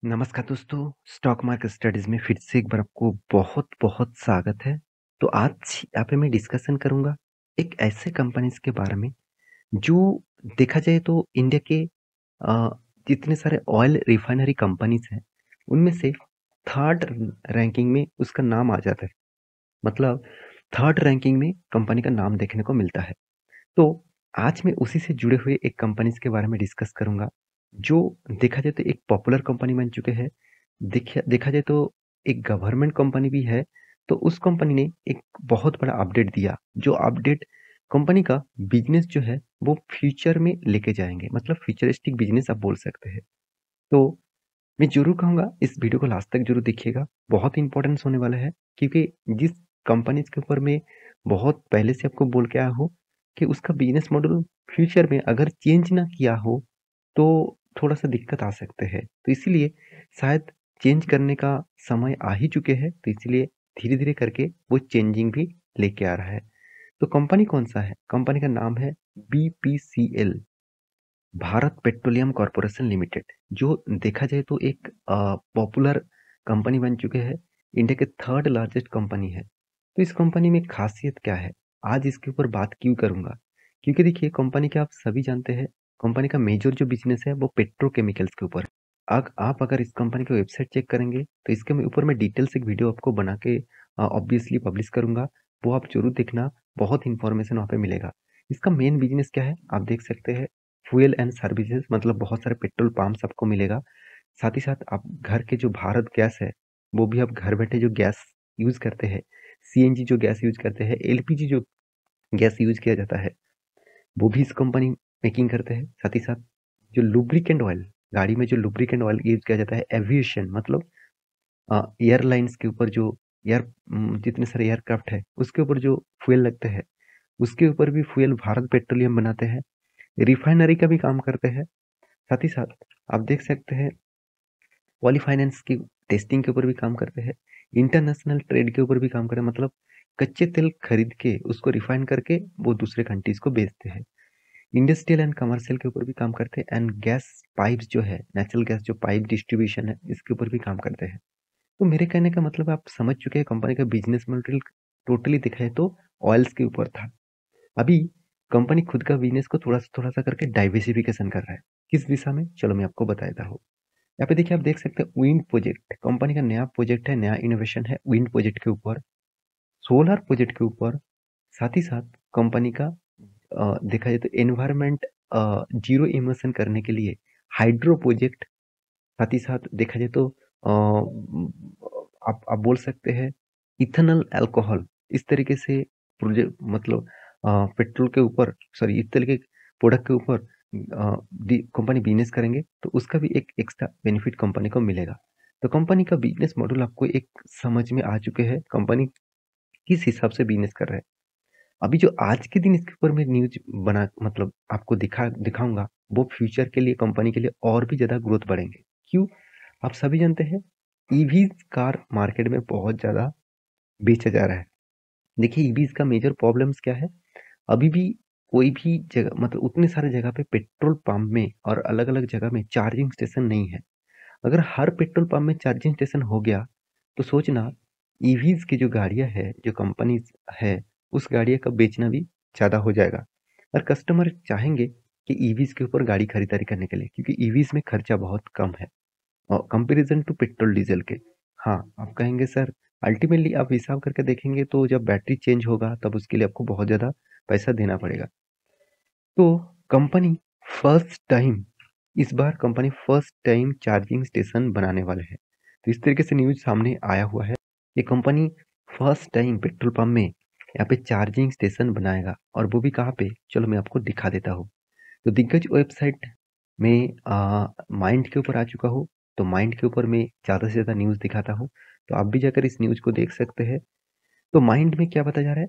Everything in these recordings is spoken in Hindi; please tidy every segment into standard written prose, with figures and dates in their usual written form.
नमस्कार दोस्तों, स्टॉक मार्केट स्टडीज़ में फिर से एक बार आपको बहुत-बहुत स्वागत है। तो आज यहाँ पे मैं डिस्कशन करूँगा एक ऐसे कंपनीज़ के बारे में जो देखा जाए तो इंडिया के अ, जितने सारे ऑयल रिफाइनरी कंपनीज़ हैं, उनमें से थर्ड रैंकिंग में उसका नाम आ जाता है। मतलब थर्ड रैंकिंग में कंपनी का नाम देखने को मिलता है। तो आज मैं उसी से जुड़े हुए एक कंपनीज़ के बारे में डिस्कस करूँगा, जो देखा जाए तो एक पॉपुलर कंपनी बन चुके हैं। देखिए देखा जाए तो एक गवर्नमेंट कंपनी भी है, तो उस कंपनी ने एक बहुत बड़ा अपडेट दिया, जो अपडेट कंपनी का बिज़नेस जो है, वो फ्यूचर में लेके जाएँगे, मतलब फ्यूचरिस्टिक बिज़नेस आप बोल सकते हैं। तो मैं ज़रूर कहूँगा इस वीडियो को लास्ट तक ज़रूर देखिएगा, बहुत इम्पोर्टेंस होने वाला है क्योंकि जिस कंपनीज़ के ऊपर मैं बहुत पहले से आपको बोल के आया हूँ कि उसका बिज़नेस मॉडल फ्यूचर में अगर चेंज ना किया हो, तो थोड़ा-सा दिक्कत आ सकते हैं। तो इसीलिए शायद चेंज करने का समय आ ही चुके हैं, तो इसलिए धीरे-धीरे करके वो चेंजिंग भी लेके आ रहा है। तो कंपनी कौन-सा है? कंपनी का नाम है BPCL. Bharat Petroleum Corporation limited, जो देखा जाए तो एक पॉपुलर कंपनी बन चुके हैं, इंडिया के थर्ड लार्जेस्ट कंपनी है। तो इस कंपनी में खासियत क्या है? आज इसके ऊपर बात क्यों करूँगा? क्योंकि देखिए कंपनी के आप सभी जानते हैं, कंपनी का मेजर जो बिज़नेस है वो पेट्रोकेमिकल्स के ऊपर है। आप अगर इस कंपनी की वेबसाइट चेक करेंगे, तो इसके मैं ऊपर मैं डिटेल से एक वीडियो आपको बना के ऑब्वियसली पब्लिश करूँगा, वो आप ज़रूर देखना, बहुत इन्फॉर्मेशन वहाँ पे मिलेगा। इसका मेन बिज़नेस क्या है? आप देख सकते हैं फ्यूल एंड सर्विसेज मतलब बहुत सारे पेट्रोल पंप्स आपको मिलेगा। साथ ही साथ आप घर के जो भारत गैस है, वो भी आप घर बैठे जो गैस यूज़ करते हैं, सीएनजी जो गैस यूज़ करते हैं, एलपीजी जो गैस यूज़ किया जाता है, वो भी इस कंपनी मेकिंग करते हैं। साथ ही साथ जो लुब्रिकेंट ऑयल, गाड़ी में जो लुब्रिकेंट ऑयल यूज़ किया जाता है, एविएशन मतलब एयरलाइन्स के ऊपर जो जितने सारे एयरक्राफ्ट है, उसके ऊपर जो फ्यूल लगते हैं, उसके ऊपर भी फ्यूल भारत पेट्रोलियम बनाते हैं। रिफाइनरी का भी काम करते हैं। साथ ही साथ आप देख सकते हैं पॉली फाइनेंस की टेस्टिंग के ऊपर भी काम करते हैं, इंटरनेशनल ट्रेड के ऊपर भी काम करते हैं मतलब कच्चे तेल खरीद के उसको रिफाइन करके वो दूसरे कंट्रीज को बेचते हैं। इंडस्ट्रियल एंड कमर्शियल के ऊपर भी काम करते हैं एंड गैस पाइप्स जो है, नेचुरल गैस जो पाइप डिस्ट्रीब्यूशन है, इसके ऊपर भी काम करते हैं। तो मेरे कहने का मतलब आप समझ चुके हैं कंपनी का बिजनेस मॉडल टोटली देखा जाए तो ऑयल्स के ऊपर था। अभी कंपनी खुद का बिजनेस को थोड़ा-सा करके डाइवर्सिफिकेशन कर रहा है। किस दिशा में? चलो मैं आपको बता देता हूँ। यहाँ पे देखिए आप देख सकते हैं विंड प्रोजेक्ट, कंपनी का नया प्रोजेक्ट है, नया इनोवेशन है विंड प्रोजेक्ट के ऊपर, सोलर प्रोजेक्ट के ऊपर, साथ ही साथ कंपनी का देखा जाए तो एनवायरनमेंट जीरो इमिशन करने के लिए हाइड्रो प्रोजेक्ट, साथ ही साथ देखा जाए तो आप बोल सकते हैं इथेनॉल अल्कोहल, इस तरीके से प्रोजेक्ट मतलब पेट्रोल के ऊपर सॉरी इस तरह के प्रोडक्ट के ऊपर कंपनी बिजनेस करेंगे तो उसका भी एक एक्स्ट्रा बेनिफिट कंपनी को मिलेगा। तो कंपनी का बिजनेस मॉडल आपको एक समझ में आ चुके हैं, कंपनी किस हिसाब से बिजनेस कर रहा है। अभी जो आज के दिन इसके ऊपर मैं न्यूज़ बना मतलब आपको दिखाऊँगा, वो फ्यूचर के लिए कंपनी के लिए और भी ज़्यादा ग्रोथ बढ़ेंगे। क्यों? आप सभी जानते हैं ईवीज़ कार मार्केट में बहुत ज़्यादा बेचा जा रहा है। देखिए ईवीज़ का मेजर प्रॉब्लम्स क्या है? अभी भी कोई भी जगह मतलब उतने सारे जगह पे पेट्रोल पंप में और अलग-अलग जगह में चार्जिंग स्टेशन नहीं है। अगर हर पेट्रोल पंप में चार्जिंग स्टेशन हो गया, तो सोचना ईवीज़ की जो गाड़ियाँ हैं, जो कंपनीज़ है, उस गाड़ियों का बेचना भी ज़्यादा हो जाएगा। और कस्टमर चाहेंगे कि ईवीज़ के ऊपर गाड़ी खरीदारी करने के लिए क्योंकि ईवीज़ में खर्चा बहुत कम है और कंपैरिज़न टू पेट्रोल डीज़ल के। हाँ, आप कहेंगे सर अल्टीमेटली आप हिसाब करके देखेंगे तो जब बैटरी चेंज होगा तब उसके लिए आपको बहुत ज़्यादा पैसा देना पड़ेगा। तो कंपनी फर्स्ट टाइम इस बार company first time charging station बनाने वाले हैं। तो इस तरीके से न्यूज़ सामने आया हुआ है। ये company first time petrol pump में यहाँ पे चार्जिंग स्टेशन बनाएगा और वो भी कहाँ पे? चलो मैं आपको दिखा देता हूँ। तो दिग्गज वेबसाइट में माइंड के ऊपर आ चुका हूँ। तो माइंड के ऊपर मैं ज़्यादा से ज़्यादा न्यूज़ दिखाता हूँ। तो आप भी जाकर इस न्यूज़ को देख सकते हैं। तो माइंड में क्या बताया जा रहा है?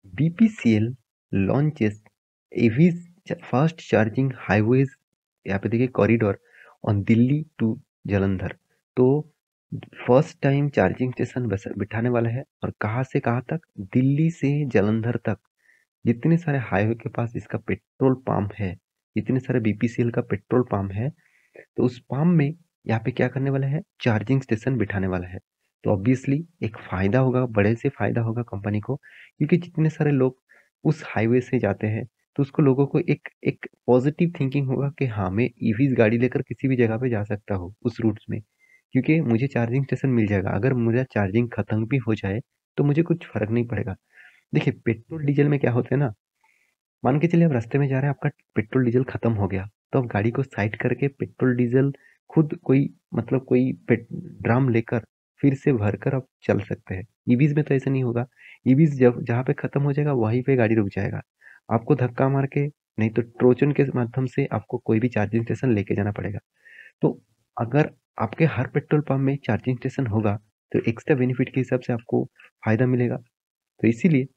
BPCL launches EVs fast charging highways यहाँ पे देखिए corridor on Delhi to Jalandhar. तो फर्स्ट टाइम चार्जिंग स्टेशन बिठाने वाला है और कहाँ से कहाँ तक? दिल्ली से जालंधर तक। जितने सारे हाईवे के पास इसका पेट्रोल पंप है, जितने सारे बीपीसीएल का पेट्रोल पंप है, तो उस पंप में यहाँ पे क्या करने वाला है, चार्जिंग स्टेशन बिठाने वाला है। तो ऑब्वियसली एक फ़ायदा होगा, बड़े से फ़ायदा होगा कंपनी को, क्योंकि जितने सारे लोग उस हाईवे से जाते हैं, तो उसको लोगों को एक एक पॉज़िटिव थिंकिंग होगा कि हाँ, मैं ईवी गाड़ी लेकर किसी भी जगह पे जा सकता हूँ उस रूट्स में, क्योंकि मुझे चार्जिंग स्टेशन मिल जाएगा। अगर मेरा चार्जिंग खत्म भी हो जाए, तो मुझे कुछ फ़र्क नहीं पड़ेगा। देखिए, पेट्रोल, डीज़ल में क्या होता है ना, मान के चलिए आप रास्ते में जा रहे हैं, आपका पेट्रोल डीजल खत्म हो गया, तो आप गाड़ी को साइड करके पेट्रोल डीजल खुद कोई मतलब कोई ड्रम लेकर फिर से भरकर आप चल सकते हैं। ईवीज में तो ऐसा नहीं होगा। ईवीज जब जहाँ पे खत्म हो जाएगा वहीं पे गाड़ी रुक जाएगा। आपको धक्का मार के नहीं तो ट्रोजन के माध्यम से आपको कोई भी चार्जिंग स्टेशन लेके जाना पड़ेगा। तो अगर आपके हर पेट्रोल पंप में चार्जिंग स्टेशन होगा, तो एक्स्ट्रा बेनिफिट के हिसाब से आपको फायदा मिलेगा। तो इसीलिए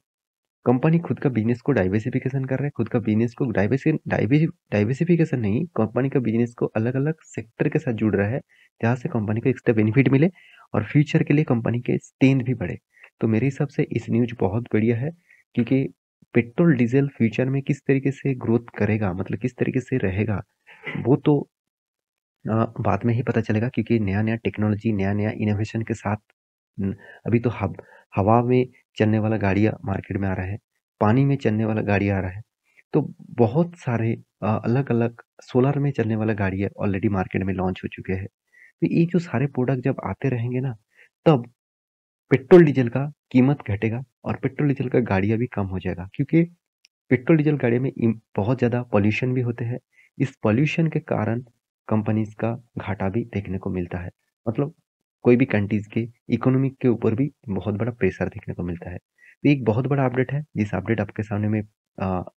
कंपनी खुद का बिजनेस को डाइवर्सिफिकेशन कर रहा है, खुद का बिजनेस को डाइवर्सिफिकेशन नहीं, कंपनी का बिजनेस को अलग अलग सेक्टर के साथ जुड़ रहा है, जहाँ से कंपनी को एक्स्ट्रा बेनिफिट मिले और फ्यूचर के लिए कंपनी के स्ट्रेंथ भी बढ़े। तो मेरे हिसाब से इस न्यूज बहुत बढ़िया है, क्योंकि पेट्रोल डीजल फ्यूचर में किस तरीके से ग्रोथ करेगा, मतलब किस तरीके से रहेगा, वो तो बाद में ही पता चलेगा, क्योंकि नया नया टेक्नोलॉजी, नया नया इनोवेशन के साथ न, अभी तो हवा में चलने वाला गाड़ियाँ मार्केट में आ रहा है, पानी में चलने वाला गाड़ी आ रहा है। तो बहुत सारे अलग अलग सोलर में चलने वाला गाड़ियाँ ऑलरेडी मार्केट में लॉन्च हो चुके हैं। तो ये जो सारे प्रोडक्ट जब आते रहेंगे ना, तब पेट्रोल डीजल का कीमत घटेगा और पेट्रोल डीजल का गाड़ियाँ भी कम हो जाएगा, क्योंकि पेट्रोल डीजल गाड़ी में बहुत ज़्यादा पॉल्यूशन भी होते हैं। इस पॉल्यूशन के कारण कंपनीज का घाटा भी देखने को मिलता है। मतलब कोई भी कंट्रीज के इकोनॉमिक के ऊपर भी बहुत बड़ा प्रेशर देखने को मिलता है। तो एक बहुत बड़ा अपडेट है, जिस अपडेट आपके सामने मैं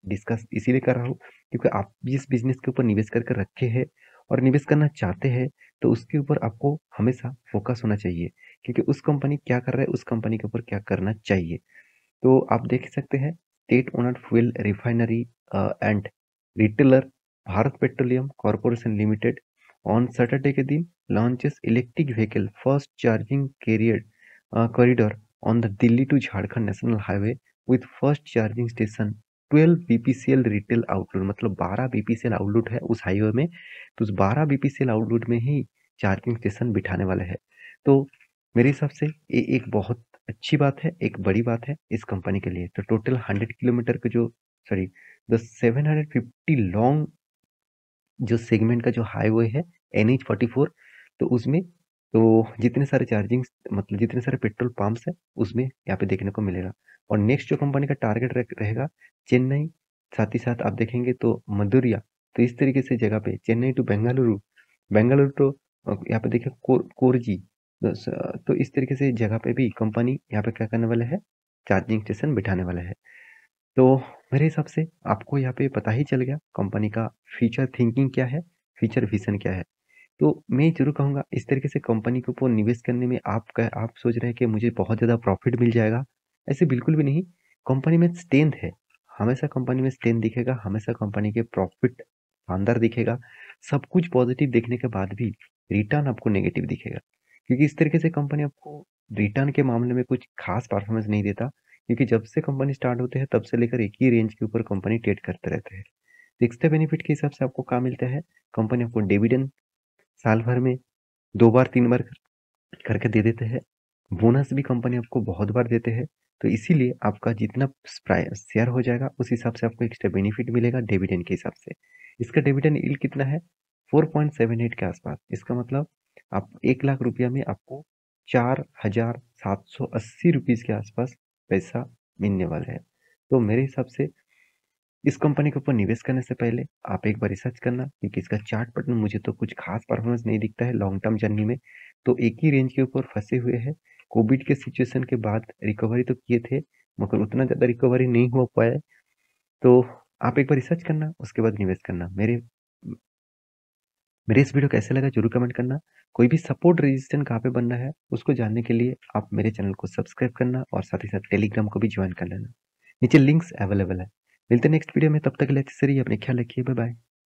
डिस्कस इसीलिए कर रहा हूँ, क्योंकि आप जिस बिजनेस के ऊपर निवेश करके रखे हैं और निवेश करना चाहते हैं, तो उसके ऊपर आपको हमेशा फोकस होना चाहिए, क्योंकि उस कंपनी क्या कर रहा है, उस कंपनी के ऊपर क्या करना चाहिए। तो आप देख सकते हैं, state owner fuel refinery and retailer Bharat Petroleum Corporation Limited on Saturday के दिन launches electric vehicle first charging carrier corridor on the Delhi to Jharkhand national highway with first charging station 12 BPCL retail outlet, मतलब 12 बीपीसीएल आउटलेट है उस हाईवे में। तो उस 12 बीपीसीएल आउटलेट में ही चार्जिंग स्टेशन बिठाने वाले हैं। तो मेरे हिसाब से ये एक बहुत अच्छी बात है, एक बड़ी बात है इस कंपनी के लिए। तो टोटल 100 किलोमीटर का जो सॉरी द 750 लॉन्ग जो सेगमेंट का जो हाईवे है NH44, तो उसमें तो जितने सारे चार्जिंग मतलब जितने सारे पेट्रोल पंप्स है उसमें यहाँ पे देखने को मिलेगा। और नेक्स्ट जो कंपनी का टारगेट रहेगा चेन्नई, साथ ही साथ आप देखेंगे तो मदुरिया। तो इस तरीके से जगह पे चेन्नई टू बेंगलुरु, बेंगलुरु तो यहाँ पे देखिए कोरजी। तो इस तरीके से जगह पे भी कंपनी यहाँ पे क्या करने वाला है, चार्जिंग स्टेशन बिठाने वाला है। तो मेरे हिसाब से आपको यहाँ पे पता ही चल गया कंपनी का फ्यूचर थिंकिंग क्या है, फ्यूचर विजन क्या है। तो मैं जरूर कहूँगा, इस तरीके से कंपनी के ऊपर निवेश करने में आप सोच रहे हैं कि मुझे बहुत ज़्यादा प्रॉफिट मिल जाएगा, ऐसे बिल्कुल भी नहीं। कंपनी में स्ट्रेंथ है, हमेशा कंपनी में स्ट्रेंथ दिखेगा, हमेशा कंपनी के प्रॉफिट शानदार दिखेगा। सब कुछ पॉजिटिव देखने के बाद भी रिटर्न आपको नेगेटिव दिखेगा, क्योंकि इस तरीके से कंपनी आपको रिटर्न के मामले में कुछ खास परफॉर्मेंस नहीं देता, क्योंकि जब से कंपनी स्टार्ट होते हैं तब से लेकर एक ही रेंज के ऊपर कंपनी ट्रेड करते रहते हैं। तो एक्स्ट्रा बेनिफिट के हिसाब से आपको क्या मिलता है, कंपनी आपको डिविडेंड साल भर में 2 बार 3 बार करके दे देते हैं। बोनस भी कंपनी आपको बहुत बार देते हैं। तो इसीलिए आपका जितना शेयर हो जाएगा उस हिसाब से आपको एक्स्ट्रा बेनिफिट मिलेगा डिविडेंड के हिसाब से। इसका डिविडेंड यील्ड कितना है, 4.78 के आसपास। इसका मतलब आप 1 लाख रुपया में आपको 4,780 रुपीज के आसपास पैसा मिलने वाला है। तो मेरे हिसाब से इस कंपनी के ऊपर निवेश करने से पहले आप एक बार रिसर्च करना, क्योंकि इसका चार्ट पैटर्न मुझे तो कुछ खास परफॉर्मेंस नहीं दिखता है लॉन्ग टर्म जर्नी में। तो एक ही रेंज के ऊपर फंसे हुए हैं। कोविड के सिचुएशन के बाद रिकवरी तो किए थे, मगर उतना ज़्यादा रिकवरी नहीं हो पाया है। तो आप एक बार रिसर्च करना, उसके बाद निवेश करना। मेरे इस वीडियो कैसे लगा जरूर कमेंट करना। कोई भी सपोर्ट रजिस्ट्रेशन कहाँ पे बनना है उसको जानने के लिए आप मेरे चैनल को सब्सक्राइब करना और साथ ही साथ टेलीग्राम को भी ज्वाइन कर लेना। नीचे लिंक्स अवेलेबल है। मिलते हैं नेक्स्ट वीडियो में, तब तक के लिए अच्छे से रहिए, अपने ख्याल रखिए, बाय बाय।